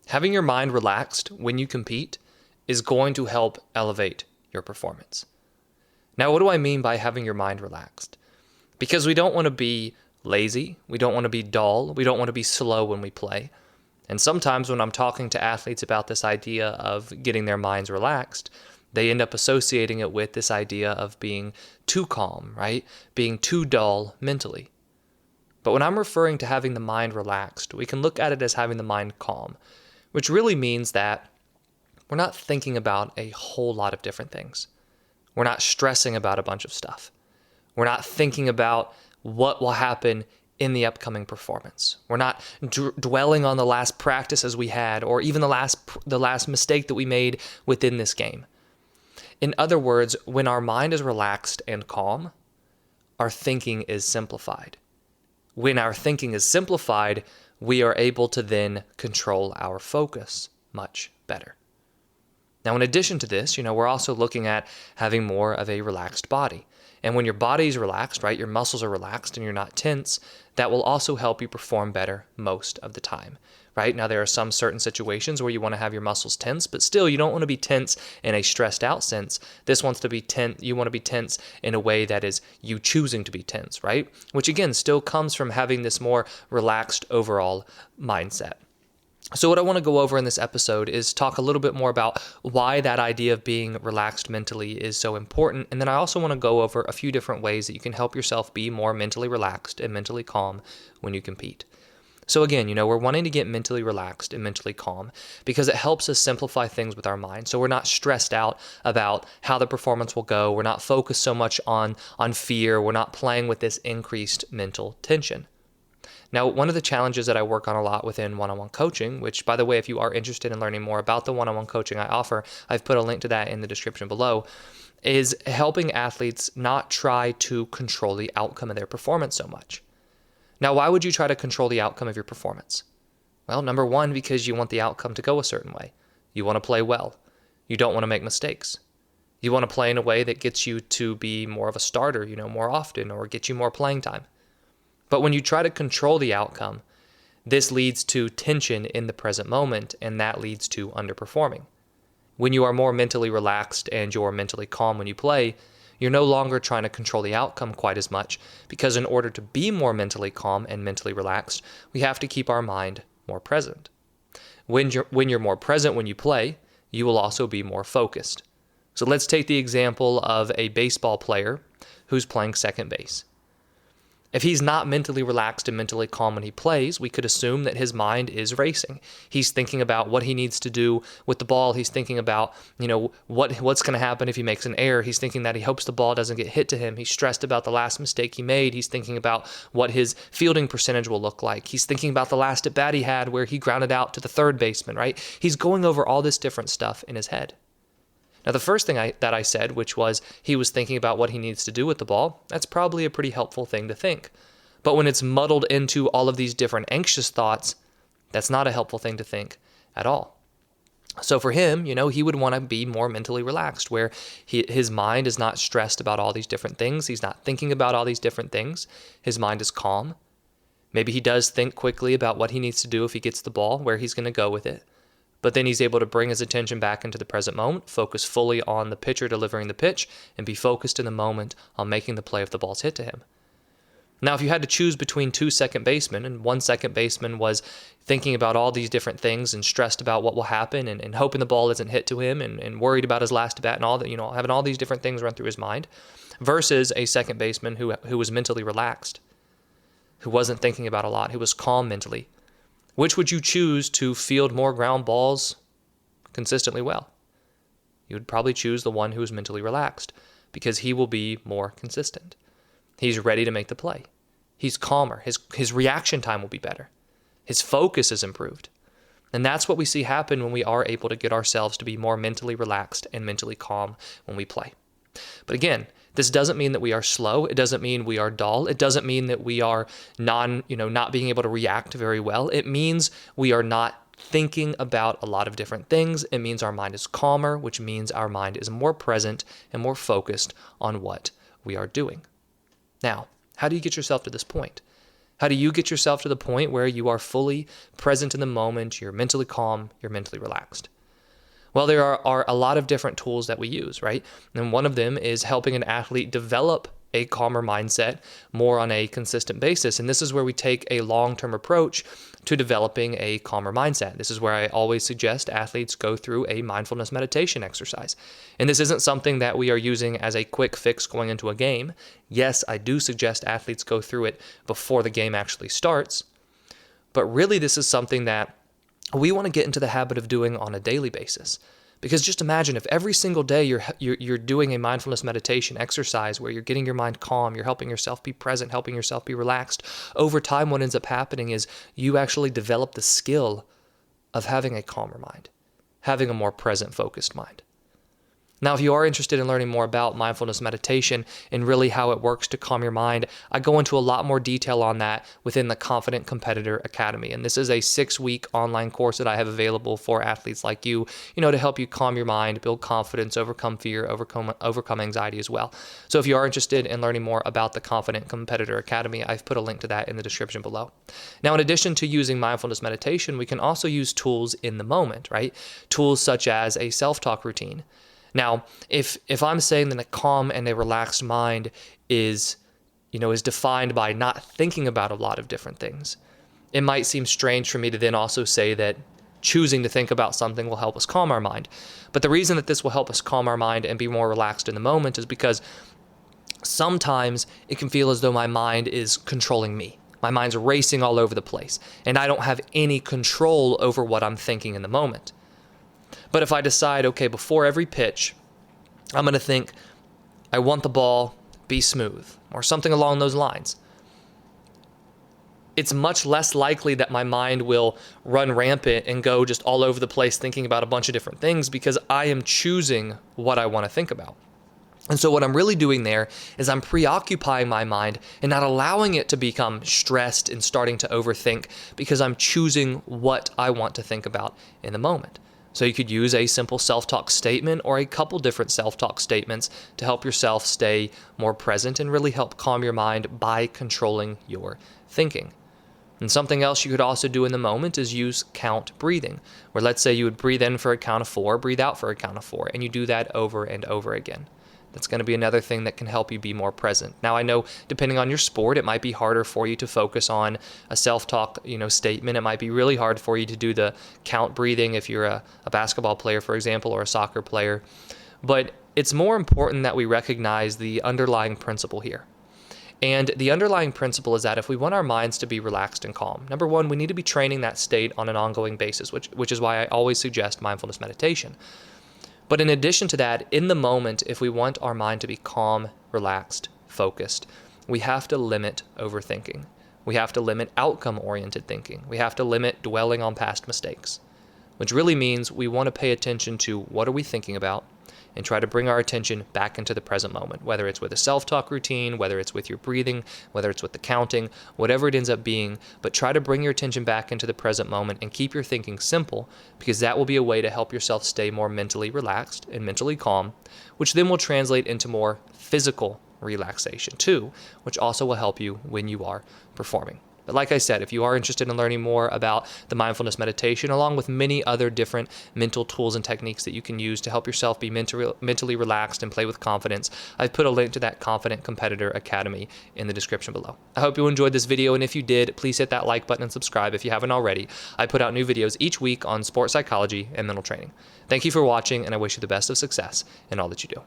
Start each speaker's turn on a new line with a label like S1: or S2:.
S1: Having your mind relaxed when you compete is going to help elevate your performance. Now, what do I mean by having your mind relaxed? Because we don't want to be lazy, we don't want to be dull, we don't want to be slow when we play. And sometimes when I'm talking to athletes about this idea of getting their minds relaxed, they end up associating it with this idea of being too calm, right? Being too dull mentally. But when I'm referring to having the mind relaxed, we can look at it as having the mind calm, which really means that we're not thinking about a whole lot of different things. We're not stressing about a bunch of stuff. We're not thinking about what will happen in the upcoming performance. We're not dwelling on the last practices we had or even the last mistake that we made within this game. In other words, when our mind is relaxed and calm, our thinking is simplified. When our thinking is simplified, we are able to then control our focus much better. Now, in addition to this, we're also looking at having more of a relaxed body. And when your body's relaxed, right, your muscles are relaxed and you're not tense, that will also help you perform better most of the time, right? Now, there are some certain situations where you want to have your muscles tense, but still you don't want to be tense in a stressed out sense. This wants to be tense. You want to be tense in a way that is you choosing to be tense, right? Which again, still comes from having this more relaxed overall mindset. So what I want to go over in this episode is talk a little bit more about why that idea of being relaxed mentally is so important. And then I also want to go over a few different ways that you can help yourself be more mentally relaxed and mentally calm when you compete. So again, we're wanting to get mentally relaxed and mentally calm because it helps us simplify things with our mind. So we're not stressed out about how the performance will go. We're not focused so much on fear. We're not playing with this increased mental tension. Now, one of the challenges that I work on a lot within one-on-one coaching, which, by the way, if you are interested in learning more about the one-on-one coaching I offer, I've put a link to that in the description below, is helping athletes not try to control the outcome of their performance so much. Now, why would you try to control the outcome of your performance? Well, number one, because you want the outcome to go a certain way. You want to play well. You don't want to make mistakes. You want to play in a way that gets you to be more of a starter, more often, or get you more playing time. But when you try to control the outcome, this leads to tension in the present moment, and that leads to underperforming. When you are more mentally relaxed and you're mentally calm when you play, you're no longer trying to control the outcome quite as much, because in order to be more mentally calm and mentally relaxed, we have to keep our mind more present. When you're more present when you play, you will also be more focused. So let's take the example of a baseball player who's playing second base. If he's not mentally relaxed and mentally calm when he plays, we could assume that his mind is racing. He's thinking about what he needs to do with the ball. He's thinking about, what's going to happen if he makes an error. He's thinking that he hopes the ball doesn't get hit to him. He's stressed about the last mistake he made. He's thinking about what his fielding percentage will look like. He's thinking about the last at bat he had where he grounded out to the third baseman, right? He's going over all this different stuff in his head. Now, the first thing that I said, which was he was thinking about what he needs to do with the ball, that's probably a pretty helpful thing to think. But when it's muddled into all of these different anxious thoughts, that's not a helpful thing to think at all. So for him, he would want to be more mentally relaxed, where his mind is not stressed about all these different things. He's not thinking about all these different things. His mind is calm. Maybe he does think quickly about what he needs to do if he gets the ball, where he's going to go with it. But then he's able to bring his attention back into the present moment, focus fully on the pitcher delivering the pitch, and be focused in the moment on making the play if the ball's hit to him. Now, if you had to choose between two second basemen, and one second baseman was thinking about all these different things and stressed about what will happen and hoping the ball isn't hit to him and worried about his last at bat and all that, having all these different things run through his mind, versus a second baseman who was mentally relaxed, who wasn't thinking about a lot, who was calm mentally, which would you choose to field more ground balls consistently well? You would probably choose the one who is mentally relaxed because he will be more consistent. He's ready to make the play. He's calmer. His reaction time will be better. His focus is improved. And that's what we see happen when we are able to get ourselves to be more mentally relaxed and mentally calm when we play. But again, this doesn't mean that we are slow. It doesn't mean we are dull. It doesn't mean that we are not being able to react very well. It means we are not thinking about a lot of different things. It means our mind is calmer, which means our mind is more present and more focused on what we are doing. Now, how do you get yourself to this point? How do you get yourself to the point where you are fully present in the moment, you're mentally calm, you're mentally relaxed? Well, there are a lot of different tools that we use, right? And one of them is helping an athlete develop a calmer mindset more on a consistent basis. And this is where we take a long-term approach to developing a calmer mindset. This is where I always suggest athletes go through a mindfulness meditation exercise. And this isn't something that we are using as a quick fix going into a game. Yes, I do suggest athletes go through it before the game actually starts. But really, this is something that we want to get into the habit of doing on a daily basis. Because just imagine if every single day you're doing a mindfulness meditation exercise where you're getting your mind calm, you're helping yourself be present, helping yourself be relaxed. Over time, what ends up happening is you actually develop the skill of having a calmer mind, having a more present, focused mind. Now, if you are interested in learning more about mindfulness meditation and really how it works to calm your mind, I go into a lot more detail on that within the Confident Competitor Academy. And this is a 6-week online course that I have available for athletes like you, to help you calm your mind, build confidence, overcome fear, overcome anxiety as well. So if you are interested in learning more about the Confident Competitor Academy, I've put a link to that in the description below. Now, in addition to using mindfulness meditation, we can also use tools in the moment, right? Tools such as a self-talk routine. Now, if I'm saying that a calm and a relaxed mind is defined by not thinking about a lot of different things, it might seem strange for me to then also say that choosing to think about something will help us calm our mind. But the reason that this will help us calm our mind and be more relaxed in the moment is because sometimes it can feel as though my mind is controlling me. My mind's racing all over the place, and I don't have any control over what I'm thinking in the moment. But if I decide, okay, before every pitch, I'm going to think, I want the ball, be smooth, or something along those lines, it's much less likely that my mind will run rampant and go just all over the place thinking about a bunch of different things because I am choosing what I want to think about. And so what I'm really doing there is I'm preoccupying my mind and not allowing it to become stressed and starting to overthink because I'm choosing what I want to think about in the moment. So you could use a simple self-talk statement or a couple different self-talk statements to help yourself stay more present and really help calm your mind by controlling your thinking. And something else you could also do in the moment is use count breathing, where let's say you would breathe in for a count of 4, breathe out for a count of 4, and you do that over and over again. That's going to be another thing that can help you be more present. Now, I know depending on your sport, it might be harder for you to focus on a self-talk, statement. It might be really hard for you to do the count breathing if you're a basketball player, for example, or a soccer player. But it's more important that we recognize the underlying principle here. And the underlying principle is that if we want our minds to be relaxed and calm, number one, we need to be training that state on an ongoing basis, which is why I always suggest mindfulness meditation. But in addition to that, in the moment, if we want our mind to be calm, relaxed, focused, we have to limit overthinking. We have to limit outcome-oriented thinking. We have to limit dwelling on past mistakes, which really means we want to pay attention to what are we thinking about and try to bring our attention back into the present moment, whether it's with a self-talk routine, whether it's with your breathing, whether it's with the counting, whatever it ends up being, but try to bring your attention back into the present moment and keep your thinking simple, because that will be a way to help yourself stay more mentally relaxed and mentally calm, which then will translate into more physical relaxation too, which also will help you when you are performing. But like I said, if you are interested in learning more about the mindfulness meditation, along with many other different mental tools and techniques that you can use to help yourself be mentally relaxed and play with confidence, I've put a link to that Confident Competitor Academy in the description below. I hope you enjoyed this video, and if you did, please hit that like button and subscribe if you haven't already. I put out new videos each week on sports psychology and mental training. Thank you for watching, and I wish you the best of success in all that you do.